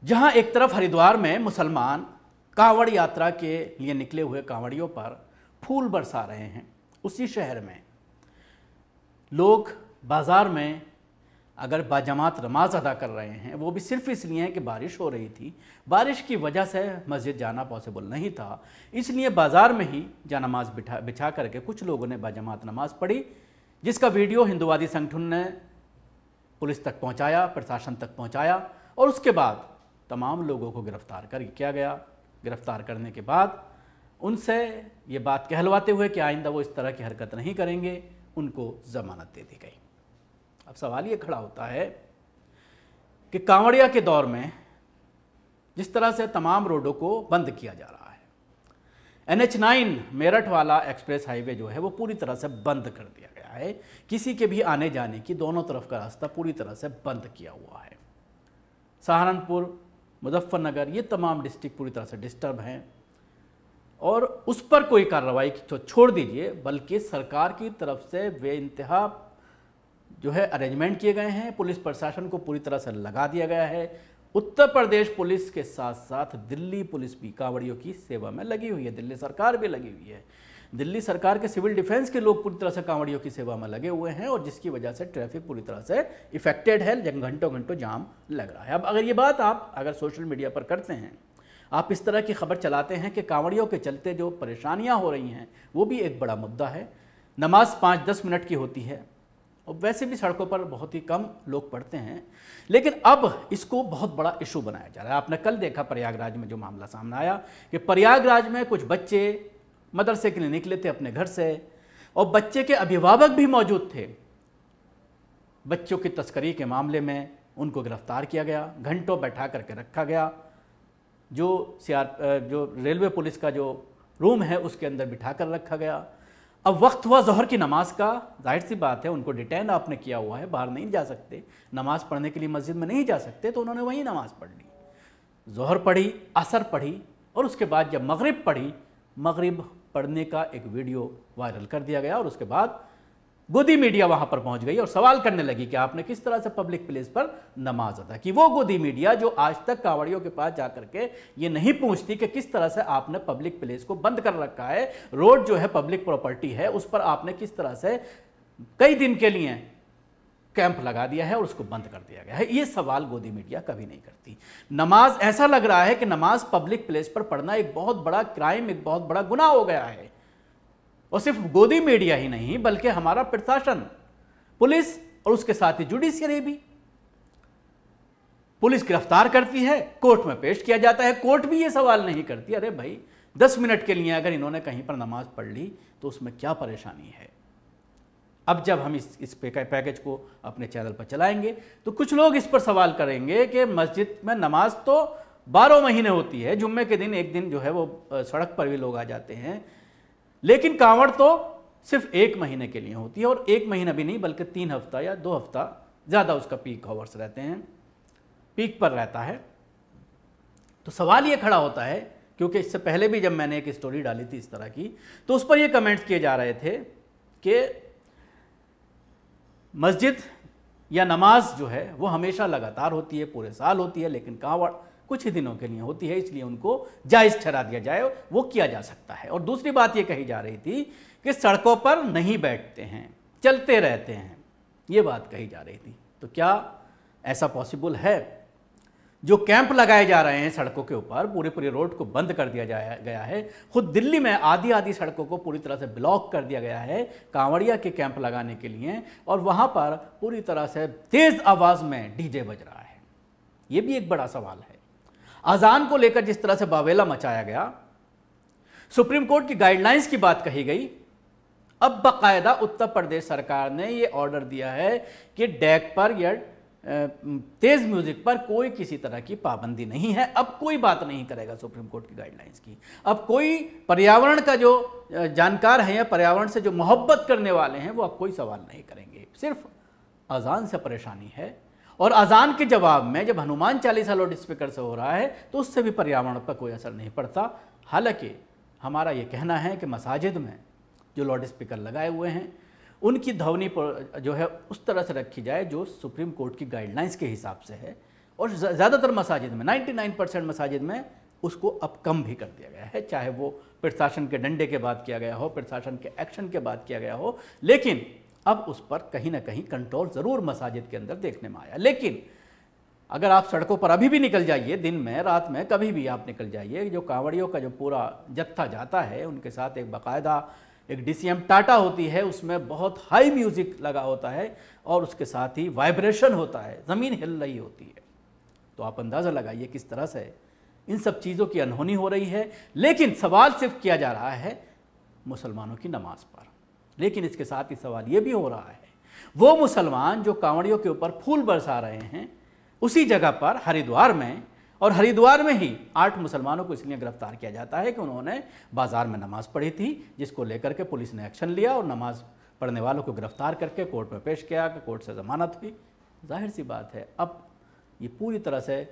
जहां एक तरफ हरिद्वार में मुसलमान कांवड़ यात्रा के लिए निकले हुए कांवड़ियों पर फूल बरसा रहे हैं, उसी शहर में लोग बाजार में अगर बाजमात नमाज अदा कर रहे हैं, वो भी सिर्फ इसलिए कि बारिश हो रही थी। बारिश की वजह से मस्जिद जाना पॉसिबल नहीं था, इसलिए बाजार में ही जानमाज बिछा करके कुछ लोगों ने बाजमात नमाज पढ़ी, जिसका वीडियो हिंदुवादी संगठन ने पुलिस तक पहुंचाया, प्रशासन तक पहुंचाया और उसके बाद तमाम लोगों को गिरफ्तार किया गया। गिरफ्तार करने के बाद उनसे ये बात कहलवाते हुए कि आइंदा वो इस तरह की हरकत नहीं करेंगे, उनको जमानत दे दी गई। अब सवाल ये खड़ा होता है कि कांवड़िया के दौर में जिस तरह से तमाम रोडों को बंद किया जा रहा है, NH9 मेरठ वाला एक्सप्रेस हाईवे जो है वो पूरी तरह से बंद कर दिया गया है। किसी के भी आने जाने की दोनों तरफ का रास्ता पूरी तरह से बंद किया हुआ है। सहारनपुर, मुजफ्फरनगर, ये तमाम डिस्ट्रिक्ट पूरी तरह से डिस्टर्ब हैं और उस पर कोई कार्रवाई तो छोड़ दीजिए, बल्कि सरकार की तरफ से बेइंतहा जो है अरेंजमेंट किए गए हैं। पुलिस प्रशासन को पूरी तरह से लगा दिया गया है। उत्तर प्रदेश पुलिस के साथ साथ दिल्ली पुलिस भी कांवड़ियों की सेवा में लगी हुई है, दिल्ली सरकार भी लगी हुई है। दिल्ली सरकार के सिविल डिफेंस के लोग पूरी तरह से कांवड़ियों की सेवा में लगे हुए हैं और जिसकी वजह से ट्रैफिक पूरी तरह से इफेक्टेड है, घंटों घंटों जाम लग रहा है। अब अगर ये बात आप अगर सोशल मीडिया पर करते हैं, आप इस तरह की खबर चलाते हैं कि कांवड़ियों के चलते जो परेशानियां हो रही हैं वो भी एक बड़ा मुद्दा है। नमाज 5-10 मिनट की होती है और वैसे भी सड़कों पर बहुत ही कम लोग पढ़ते हैं, लेकिन अब इसको बहुत बड़ा इशू बनाया जा रहा है। आपने कल देखा प्रयागराज में जो मामला सामने आया कि प्रयागराज में कुछ बच्चे मदरसे के लिए निकले थे अपने घर से और बच्चे के अभिभावक भी मौजूद थे। बच्चों की तस्करी के मामले में उनको गिरफ्तार किया गया, घंटों बैठा करके रखा गया। जो रेलवे पुलिस का जो रूम है उसके अंदर बिठा कर रखा गया। अब वक्त हुआ ज़ोहर की नमाज का, जाहिर सी बात है उनको डिटेन आपने किया हुआ है, बाहर नहीं जा सकते, नमाज पढ़ने के लिए मस्जिद में नहीं जा सकते, तो उन्होंने वहीं नमाज पढ़ ली। ज़ोहर पढ़ी, असर पढ़ी और उसके बाद जब मगरिब पढ़ी, मगरिब पढ़ने का एक वीडियो वायरल कर दिया गया और उसके बाद गोदी मीडिया वहां पर पहुंच गई और सवाल करने लगी कि आपने किस तरह से पब्लिक प्लेस पर नमाज अदा की। वो गोदी मीडिया जो आज तक कांवड़ियों के पास जाकर के ये नहीं पूछती कि किस तरह से आपने पब्लिक प्लेस को बंद कर रखा है, रोड जो है पब्लिक प्रॉपर्टी है उस पर आपने किस तरह से कई दिन के लिए कैंप लगा दिया है और उसको बंद कर दिया गया है, ये सवाल गोदी मीडिया कभी नहीं करती। नमाज, ऐसा लग रहा है कि नमाज पब्लिक प्लेस पर पढ़ना एक बहुत बड़ा क्राइम, एक बहुत बड़ा गुनाह हो गया है। और सिर्फ गोदी मीडिया ही नहीं बल्कि हमारा प्रशासन, पुलिस और उसके साथ ही जुडिशियरी भी। पुलिस गिरफ्तार करती है, कोर्ट में पेश किया जाता है, कोर्ट भी ये सवाल नहीं करती अरे भाई 10 मिनट के लिए अगर इन्होंने कहीं पर नमाज पढ़ ली तो उसमें क्या परेशानी है। अब जब हम इस पैकेज को अपने चैनल पर चलाएंगे तो कुछ लोग इस पर सवाल करेंगे कि मस्जिद में नमाज तो 12 महीने होती है, जुम्मे के दिन एक दिन जो है वो सड़क पर भी लोग आ जाते हैं, लेकिन कांवड़ तो सिर्फ 1 महीने के लिए होती है और 1 महीना भी नहीं बल्कि 3 हफ्ता या 2 हफ्ता ज़्यादा उसका पीक आवर्स रहते हैं, पीक पर रहता है। तो सवाल ये खड़ा होता है, क्योंकि इससे पहले भी जब मैंने एक स्टोरी डाली थी इस तरह की तो उस पर ये कमेंट्स किए जा रहे थे कि मस्जिद या नमाज जो है वो हमेशा लगातार होती है, पूरे साल होती है, लेकिन कांवड़ कुछ ही दिनों के लिए होती है, इसलिए उनको जायज़ ठहरा दिया जाए, वो किया जा सकता है। और दूसरी बात ये कही जा रही थी कि सड़कों पर नहीं बैठते हैं, चलते रहते हैं, ये बात कही जा रही थी। तो क्या ऐसा पॉसिबल है? जो कैंप लगाए जा रहे हैं सड़कों के ऊपर, पूरी रोड को बंद कर दिया गया है, खुद दिल्ली में आधी सड़कों को पूरी तरह से ब्लॉक कर दिया गया है कांवड़िया के कैंप लगाने के लिए, और वहाँ पर पूरी तरह से तेज़ आवाज़ में डीजे बज रहा है। ये भी एक बड़ा सवाल है। अजान को लेकर जिस तरह से बावेला मचाया गया, सुप्रीम कोर्ट की गाइडलाइंस की बात कही गई, अब बाकायदा उत्तर प्रदेश सरकार ने ये ऑर्डर दिया है कि डेक पर या तेज म्यूजिक पर कोई किसी तरह की पाबंदी नहीं है। अब कोई बात नहीं करेगा सुप्रीम कोर्ट की गाइडलाइंस की। अब कोई पर्यावरण का जो जानकार है या पर्यावरण से जो मोहब्बत करने वाले हैं वो अब कोई सवाल नहीं करेंगे। सिर्फ अजान से परेशानी है और अजान के जवाब में जब हनुमान चालीसा लाउड स्पीकर से हो रहा है तो उससे भी पर्यावरण पर कोई असर नहीं पड़ता। हालांकि हमारा ये कहना है कि मसाजिद में जो लाउड स्पीकर लगाए हुए हैं उनकी ध्वनि जो है उस तरह से रखी जाए जो सुप्रीम कोर्ट की गाइडलाइंस के हिसाब से है, और ज़्यादातर मसाजिद में 99% मसाजिद में उसको अब कम भी कर दिया गया है, चाहे वो प्रशासन के डंडे के बाद किया गया हो, प्रशासन के एक्शन के बाद किया गया हो, लेकिन अब उस पर कहीं ना कहीं कंट्रोल ज़रूर मसाजिद के अंदर देखने में आया। लेकिन अगर आप सड़कों पर अभी भी निकल जाइए, दिन में रात में कभी भी आप निकल जाइए, जो कांवड़ियों का जो पूरा जत्था जाता है उनके साथ एक बाकायदा एक DCM टाटा होती है, उसमें बहुत हाई म्यूज़िक लगा होता है और उसके साथ ही वाइब्रेशन होता है, ज़मीन हिल रही होती है। तो आप अंदाज़ा लगाइए किस तरह से इन सब चीज़ों की अनहोनी हो रही है। लेकिन सवाल सिर्फ किया जा रहा है मुसलमानों की नमाज पर, लेकिन इसके साथ ही सवाल ये भी हो रहा है वो मुसलमान जो कांवड़ियों के ऊपर फूल बरसा रहे हैं उसी जगह पर हरिद्वार में, और हरिद्वार में ही 8 मुसलमानों को इसलिए गिरफ्तार किया जाता है कि उन्होंने बाजार में नमाज पढ़ी थी, जिसको लेकर के पुलिस ने एक्शन लिया और नमाज पढ़ने वालों को गिरफ्तार करके कोर्ट में पेश किया, कि कोर्ट से ज़मानत हुई। जाहिर सी बात है अब ये पूरी तरह से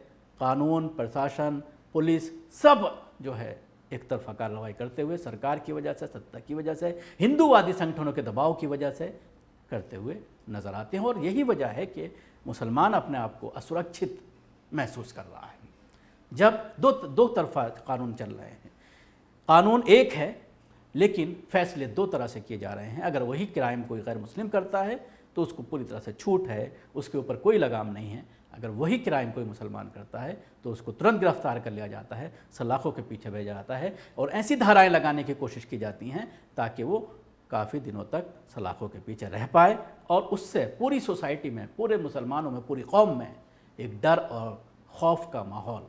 कानून, प्रशासन, पुलिस सब जो है एक तरफा कार्रवाई करते हुए सरकार की वजह से, सत्ता की वजह से, हिंदूवादी संगठनों के दबाव की वजह से करते हुए नज़र आते हैं। और यही वजह है कि मुसलमान अपने आप को असुरक्षित महसूस कर रहा है जब दो तरफा कानून चल रहे हैं। कानून एक है लेकिन फैसले 2 तरह से किए जा रहे हैं। अगर वही क्राइम कोई गैर मुस्लिम करता है तो उसको पूरी तरह से छूट है, उसके ऊपर कोई लगाम नहीं है। अगर वही क्राइम कोई मुसलमान करता है तो उसको तुरंत गिरफ्तार कर लिया जाता है, सलाखों के पीछे भेजा जाता है और ऐसी धाराएं लगाने की कोशिश की जाती हैं ताकि वो काफ़ी दिनों तक सलाखों के पीछे रह पाए और उससे पूरी सोसाइटी में, पूरे मुसलमानों में, पूरी कौम में एक डर और खौफ का माहौल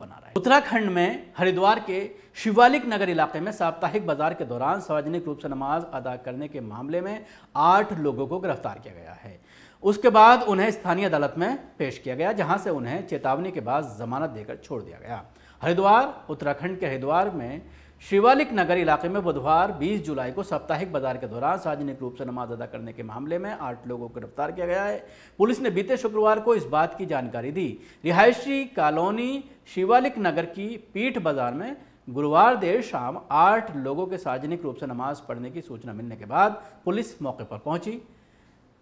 बना रहा है। उत्तराखंड में हरिद्वार के शिवालिक नगर इलाके में साप्ताहिक बाजार के दौरान सार्वजनिक रूप से नमाज अदा करने के मामले में 8 लोगों को गिरफ्तार किया गया है। उसके बाद उन्हें स्थानीय अदालत में पेश किया गया, जहां से उन्हें चेतावनी के बाद जमानत देकर छोड़ दिया गया। हरिद्वार, उत्तराखंड के हरिद्वार में शिवालिक नगर इलाके में बुधवार 20 जुलाई को साप्ताहिक बाजार के दौरान सार्वजनिक रूप से नमाज अदा करने के मामले में 8 लोगों को गिरफ्तार किया गया है। पुलिस ने बीते शुक्रवार को इस बात की जानकारी दी। रिहायशी कॉलोनी शिवालिक नगर की पीठ बाजार में गुरुवार देर शाम 8 लोगों के सार्वजनिक रूप से नमाज पढ़ने की सूचना मिलने के बाद पुलिस मौके पर पहुंची।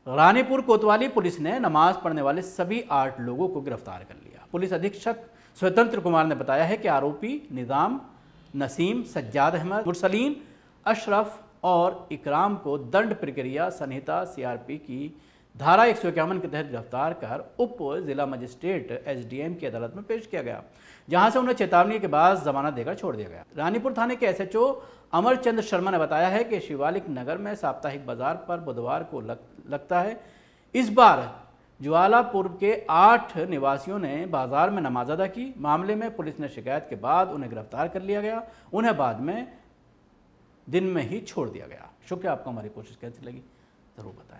रानीपुर कोतवाली पुलिस ने नमाज पढ़ने वाले सभी 8 लोगों को गिरफ्तार कर लिया। पुलिस अधीक्षक स्वतंत्र कुमार ने बताया है कि आरोपी निजाम, नसीम, सज्जाद अहमद, मुरसलीन, अशरफ और इकराम को दंड प्रक्रिया संहिता CRP की धारा 151 के तहत गिरफ्तार कर उप जिला मजिस्ट्रेट SDM की अदालत में पेश किया गया, जहां से उन्हें चेतावनी के बाद जमानत देकर छोड़ दिया गया। रानीपुर थाने के SHO अमरचंद शर्मा ने बताया है कि शिवालिक नगर में साप्ताहिक बाजार पर बुधवार को लगता है। इस बार ज्वालापुर के 8 निवासियों ने बाजार में नमाज अदा की। मामले में पुलिस ने शिकायत के बाद उन्हें गिरफ्तार कर लिया गया। उन्हें बाद में दिन में ही छोड़ दिया गया। शुक्रिया। आपको हमारी कोशिश कैसी लगी ज़रूर बताएं।